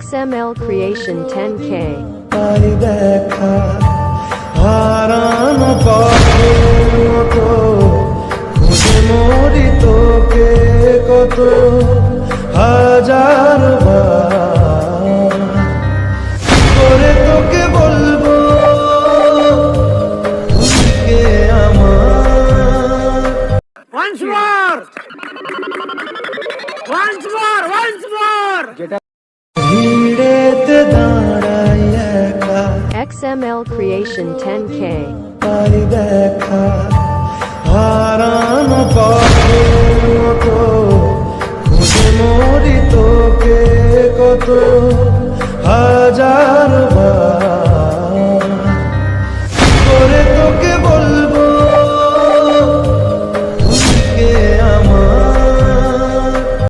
XML Creation 10K. তাই দেখা হারানো পাখির মতো খুঁজে মরি তোকে কত হাজার বার করে তোকে বলবো ভুলকে আমার Once more! Once more! Once more! ভিড়েতে দাঁড়াই একা XML Creation 10K. তাই দেখা হারানো পাখির মতো